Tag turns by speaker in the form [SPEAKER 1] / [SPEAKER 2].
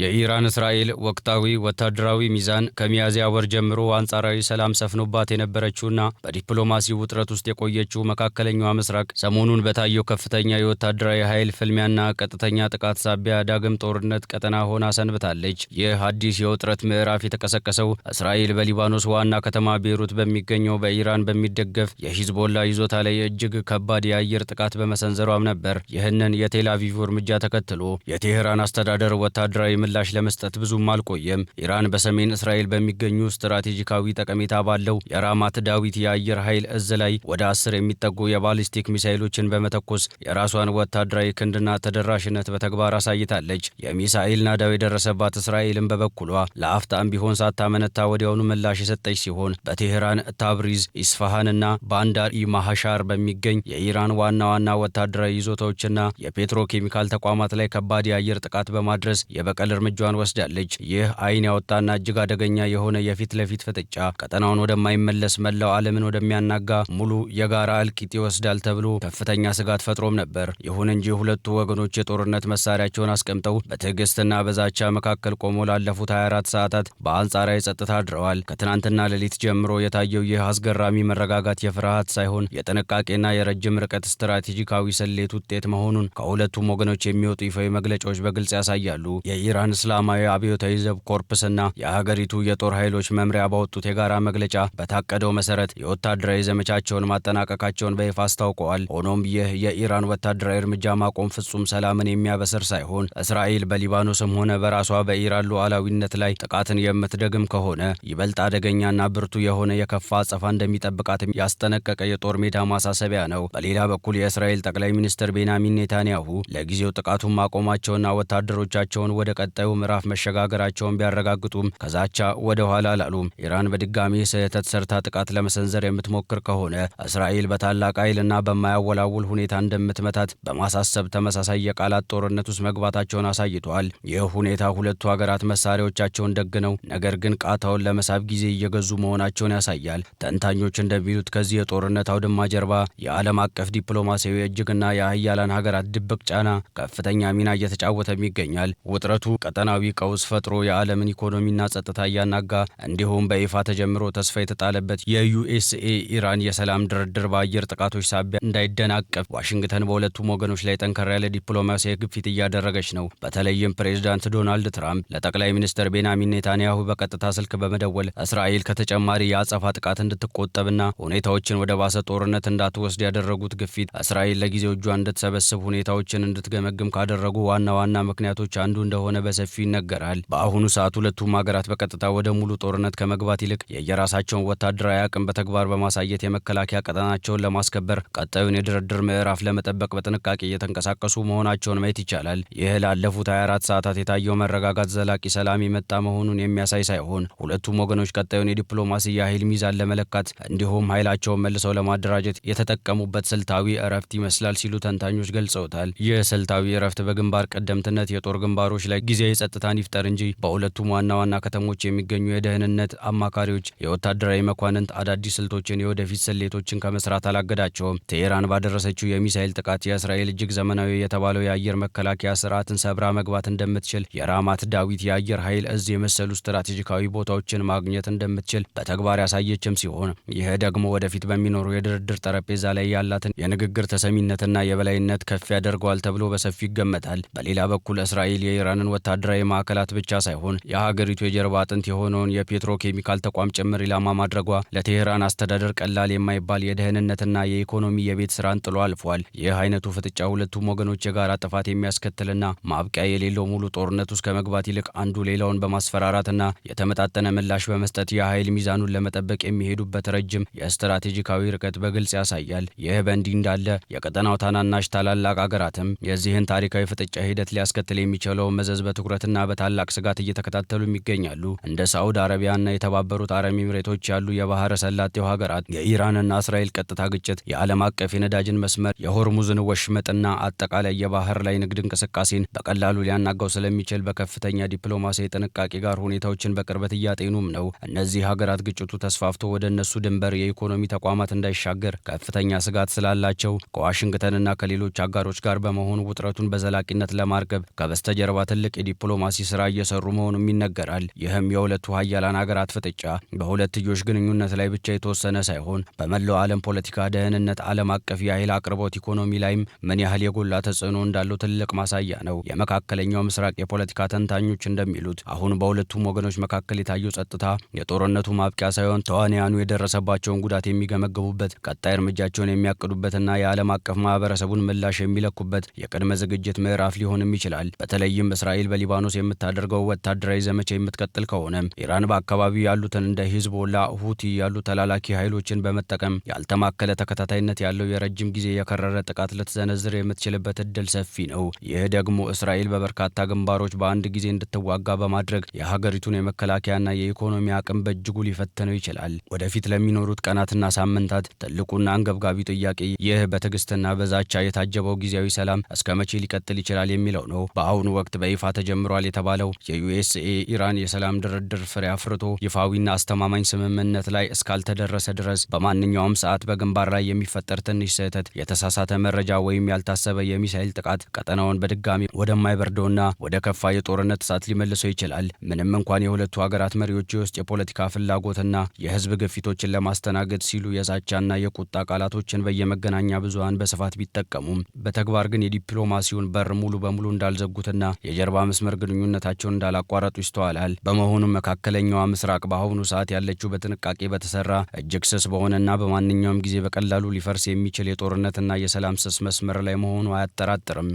[SPEAKER 1] የኢራን እስራኤል ወቅታዊ ወታደራዊ ሚዛን ከሚያዝያ ወር ጀምሮ አንጻራዊ ሰላም ሰፍኖባት የነበረችውና በዲፕሎማሲ ውጥረት ውስጥ የቆየችው መካከለኛዋ ምስራቅ ሰሞኑን በታየው ከፍተኛ የወታደራዊ ኃይል ፍልሚያና ቀጥተኛ ጥቃት ሳቢያ ዳግም ጦርነት ቀጠና ሆና ሰንብታለች። ይህ አዲስ የውጥረት ምዕራፍ የተቀሰቀሰው እስራኤል በሊባኖስ ዋና ከተማ ቤይሩት በሚገኘው በኢራን በሚደገፍ የሂዝቦላ ይዞታ ላይ እጅግ ከባድ የአየር ጥቃት በመሰንዘሯም ነበር። ይህንን የቴል አቪቭ እርምጃ ተከትሎ የቴህራን አስተዳደር ወታደራዊ ምላሽ ለመስጠት ብዙም አልቆየም። ኢራን በሰሜን እስራኤል በሚገኙ ስትራቴጂካዊ ጠቀሜታ ባለው የራማት ዳዊት የአየር ኃይል እዝ ላይ ወደ 10 የሚጠጉ የባሊስቲክ ሚሳኤሎችን በመተኮስ የራሷን ወታደራዊ ክንድና ተደራሽነት በተግባር አሳይታለች። የሚሳኤል ናዳው የደረሰባት እስራኤልን በበኩሏ ለአፍታም ቢሆን ሳታመነታ ወዲያውኑ ምላሽ የሰጠች ሲሆን በቴህራን፣ ታብሪዝ፣ ኢስፋሃንና ባንዳር ኢማሃሻር በሚገኝ የኢራን ዋና ዋና ወታደራዊ ይዞታዎችና የፔትሮኬሚካል ተቋማት ላይ ከባድ የአየር ጥቃት በማድረስ የበቀል እርምጃዋን ወስዳለች። ይህ አይን ያወጣና እጅግ አደገኛ የሆነ የፊት ለፊት ፍጥጫ ቀጠናውን ወደማይመለስ መላው ዓለምን ወደሚያናጋ ሙሉ የጋራ እልቂት ይወስዳል ተብሎ ከፍተኛ ስጋት ፈጥሮም ነበር። ይሁን እንጂ ሁለቱ ወገኖች የጦርነት መሳሪያቸውን አስቀምጠው በትዕግስትና በዛቻ መካከል ቆሞ ላለፉት 24 ሰዓታት በአንጻራዊ ጸጥታ አድረዋል። ከትናንትና ሌሊት ጀምሮ የታየው ይህ አስገራሚ መረጋጋት የፍርሃት ሳይሆን የጥንቃቄና የረጅም ርቀት ስትራቴጂካዊ ስሌት ውጤት መሆኑን ከሁለቱም ወገኖች የሚወጡ ይፋዊ መግለጫዎች በግልጽ ያሳያሉ። የኢራን እስላማዊ አብዮታዊ ዘብ ኮርፕስና የሀገሪቱ የጦር ኃይሎች መምሪያ ባወጡት የጋራ መግለጫ በታቀደው መሰረት የወታደራዊ ዘመቻቸውን ማጠናቀቃቸውን በይፋ አስታውቀዋል። ሆኖም ይህ የኢራን ወታደራዊ እርምጃ ማቆም ፍጹም ሰላምን የሚያበስር ሳይሆን እስራኤል በሊባኖስም ሆነ በራሷ በኢራን ሉዓላዊነት ላይ ጥቃትን የምትደግም ከሆነ ይበልጥ አደገኛና ብርቱ የሆነ የከፋ አጸፋ እንደሚጠብቃትም ያስጠነቀቀ የጦር ሜዳ ማሳሰቢያ ነው። በሌላ በኩል የእስራኤል ጠቅላይ ሚኒስትር ቤንያሚን ኔታንያሁ ለጊዜው ጥቃቱን ማቆማቸውና ወታደሮቻቸውን ወደ ቀጣዩ ምዕራፍ መሸጋገራቸውን ቢያረጋግጡም ከዛቻ ወደ ኋላ አላሉም። ኢራን በድጋሚ ስህተት ሰርታ ጥቃት ለመሰንዘር የምትሞክር ከሆነ እስራኤል በታላቅ ኃይልና በማያወላውል ሁኔታ እንደምትመታት በማሳሰብ ተመሳሳይ የቃላት ጦርነት ውስጥ መግባታቸውን አሳይተዋል። ይህ ሁኔታ ሁለቱ ሀገራት መሳሪያዎቻቸውን ደግነው ነገር ግን ቃታውን ለመሳብ ጊዜ እየገዙ መሆናቸውን ያሳያል። ተንታኞች እንደሚሉት ከዚህ የጦርነት አውድማ ጀርባ የዓለም አቀፍ ዲፕሎማሲያዊ እጅግና የሀያላን ሀገራት ድብቅ ጫና ከፍተኛ ሚና እየተጫወተም ይገኛል። ውጥረቱ ቀጠናዊ ቀውስ ፈጥሮ የዓለምን ኢኮኖሚና ጸጥታ እያናጋ እንዲሁም በይፋ ተጀምሮ ተስፋ የተጣለበት የዩኤስኤ ኢራን የሰላም ድርድር በአየር ጥቃቶች ሳቢያ እንዳይደናቀፍ ዋሽንግተን በሁለቱም ወገኖች ላይ ጠንከር ያለ ዲፕሎማሲያዊ ግፊት እያደረገች ነው። በተለይም ፕሬዝዳንት ዶናልድ ትራምፕ ለጠቅላይ ሚኒስትር ቤንያሚን ኔታንያሁ በቀጥታ ስልክ በመደወል እስራኤል ከተጨማሪ የአጸፋ ጥቃት እንድትቆጠብና ሁኔታዎችን ወደ ባሰ ጦርነት እንዳትወስድ ያደረጉት ግፊት እስራኤል ለጊዜው እጇ እንድትሰበስብ ሁኔታዎችን እንድትገመግም ካደረጉ ዋና ዋና ምክንያቶች አንዱ እንደሆነ በሰፊው ይነገራል። በአሁኑ ሰዓት ሁለቱም ሀገራት በቀጥታ ወደ ሙሉ ጦርነት ከመግባት ይልቅ የየራሳቸውን ወታደራዊ አቅም በተግባር በማሳየት የመከላከያ ቀጠናቸውን ለማስከበር ቀጣዩን የድርድር ምዕራፍ ለመጠበቅ በጥንቃቄ እየተንቀሳቀሱ መሆናቸውን ማየት ይቻላል። ይህ ላለፉት 24 ሰዓታት የታየው መረጋጋት ዘላቂ ሰላም የመጣ መሆኑን የሚያሳይ ሳይሆን ሁለቱም ወገኖች ቀጣዩን የዲፕሎማሲ የኃይል ሚዛን ለመለካት እንዲሁም ኃይላቸውን መልሰው ለማደራጀት የተጠቀሙበት ስልታዊ እረፍት ይመስላል ሲሉ ተንታኞች ገልጸውታል። ይህ ስልታዊ እረፍት በግንባር ቀደምትነት የጦር ግንባሮች ላይ ጊዜያዊ ጸጥታን ይፍጠር እንጂ በሁለቱም ዋና ዋና ከተሞች የሚገኙ የደህንነት አማካሪዎች፣ የወታደራዊ መኳንንት አዳዲስ ስልቶችን፣ የወደፊት ስሌቶችን ከመስራት አላገዳቸውም። ቴህራን ባደረሰችው የሚሳኤል ጥቃት የእስራኤል እጅግ ዘመናዊ የተባለው የአየር መከላከያ ስርዓትን ሰብራ መግባት እንደምትችል፣ የራማት ዳዊት የአየር ኃይል እዝ የመሰሉ ስትራቴጂካዊ ቦታዎችን ማግኘት እንደምትችል በተግባር ያሳየችም ሲሆን ይህ ደግሞ ወደፊት በሚኖሩ የድርድር ጠረጴዛ ላይ ያላትን የንግግር ተሰሚነትና የበላይነት ከፍ ያደርገዋል ተብሎ በሰፊው ይገመታል። በሌላ በኩል እስራኤል የኢራንን ወታደራዊ ማዕከላት ብቻ ሳይሆን የሀገሪቱ የጀርባ አጥንት የሆነውን የፔትሮኬሚካል ተቋም ጭምር ኢላማ ማድረጓ ለቴህራን አስተዳደር ቀላል የማይባል የደህንነትና የኢኮኖሚ የቤት ስራን ጥሎ አልፏል። ይህ አይነቱ ፍጥጫ ሁለቱም ወገኖች የጋራ ጥፋት የሚያስከትልና ማብቂያ የሌለው ሙሉ ጦርነት ውስጥ ከመግባት ይልቅ አንዱ ሌላውን በማስፈራራትና የተመጣጠነ ምላሽ በመስጠት የኃይል ሚዛኑን ለመጠበቅ የሚሄዱበት ረጅም የስትራቴጂካዊ ርቀት በግልጽ ያሳያል። ይህ በእንዲህ እንዳለ የቀጠናው ታናናሽ ታላላቅ ሀገራትም የዚህን ታሪካዊ ፍጥጫ ሂደት ሊያስከትል የሚችለውን መዘዝ በትኩረትና በታላቅ ስጋት እየተከታተሉ ይገኛሉ። እንደ ሳዑዲ አረቢያና የተባበሩት አረብ ኤሚሬቶች ያሉ የባህረ ሰላጤው ሀገራት የኢራንና እስራኤል ቀጥታ ግጭት የዓለም አቀፍ የነዳጅን መስመር፣ የሆርሙዝን ወሽመጥና አጠቃላይ የባህር ላይ ንግድ እንቅስቃሴን በቀላሉ ሊያናጋው ስለሚችል በከፍተኛ ዲፕሎማሲያዊ ጥንቃቄ ጋር ሁኔታዎችን በቅርበት እያጤኑም ነው። እነዚህ ሀገራት ግጭቱ ተስፋፍቶ ወደ እነሱ ድንበር የኢኮኖሚ ተቋማት እንዳይሻገር ከፍተኛ ስጋት ስላላቸው ከዋሽንግተንና ከሌሎች አጋሮች ጋር በመሆኑ ውጥረቱን በዘላቂነት ለማርገብ ከበስተጀርባ ትልቅ የዲፕሎማሲ ስራ እየሰሩ መሆኑም ይነገራል። ይህም የሁለቱ ሀያላን ሀገራት ፍጥጫ በሁለትዮሽ ግንኙነት ላይ ብቻ የተወሰነ ሳይሆን በመላው ዓለም ፖለቲካ፣ ደህንነት፣ ዓለም አቀፍ የኃይል አቅርቦት፣ ኢኮኖሚ ላይም ምን ያህል የጎላ ተጽዕኖ እንዳለው ትልቅ ማሳያ ነው። የመካከለኛው ምስራቅ የፖለቲካ ተንታኞች እንደሚሉት አሁን በሁለቱም ወገኖች መካከል የታየው ጸጥታ የጦርነቱ ማብቂያ ሳይሆን ተዋንያኑ የደረሰባቸውን ጉዳት የሚገመግቡበት፣ ቀጣይ እርምጃቸውን የሚያቅዱበትና የዓለም አቀፍ ማህበረሰቡን ምላሽ የሚለኩበት የቅድመ ዝግጅት ምዕራፍ ሊሆንም ይችላል። በተለይም እስራኤል በሊባኖስ የምታደርገው ወታደራዊ ዘመቻ የምትቀጥል ከሆነ ኢራን በአካባቢው ያሉትን እንደ ሂዝቦላ፣ ሁቲ ያሉ ተላላኪ ኃይሎችን በመጠቀም ያልተማከለ ተከታታይነት ያለው የረጅም ጊዜ የከረረ ጥቃት ልትዘነዝር የምትችልበት እድል ሰፊ ነው። ይህ ደግሞ እስራኤል በበርካታ ግንባሮች በአንድ ጊዜ እንድትዋጋ በማድረግ የሀገሪቱን የመከላከያና የኢኮኖሚ አቅም በእጅጉ ሊፈትነው ይችላል። ወደፊት ለሚኖሩት ቀናትና ሳምንታት ትልቁና አንገብጋቢ ጥያቄ ይህ በትዕግስትና በዛቻ የታጀበው ጊዜያዊ ሰላም እስከ መቼ ሊቀጥል ይችላል የሚለው ነው። በአሁኑ ወቅት በይፋ ተጀምሯል የተባለው የዩኤስኤ ኢራን የሰላም ድርድር ፍሬ አፍርቶ ይፋዊና አስተማማኝ ስምምነት ላይ እስካልተደረሰ ድረስ በማንኛውም ሰዓት በግንባር ላይ የሚፈጠር ትንሽ ስህተት፣ የተሳሳተ መረጃ ወይም ያልታሰበ የሚሳኤል ጥቃት ቀጠናውን በድጋሚ ወደማይበርደውና ወደ ከፋ የጦርነት እሳት ሊመልሰው ይችላል። ምንም እንኳን የሁለቱ ሀገራት መሪዎች የውስጥ የፖለቲካ ፍላጎትና የህዝብ ግፊቶችን ለማስተናገድ ሲሉ የዛቻና የቁጣ ቃላቶችን በየመገናኛ ብዙሃን በስፋት ቢጠቀሙም በተግባር ግን የዲፕሎማሲውን በር ሙሉ በሙሉ እንዳልዘጉትና የጀርባ መስመር ግንኙነታቸውን እንዳላቋረጡ ይስተዋላል። በመሆኑም መካከለኛዋ ምስራቅ በአሁኑ ሰዓት ያለችው በጥንቃቄ በተሰራ እጅግ ስስ በሆነና በማንኛውም ጊዜ በቀላሉ ሊፈርስ የሚችል የጦርነትና የሰላም ስስ መስመር ላይ መሆኑ አያጠራጥርም።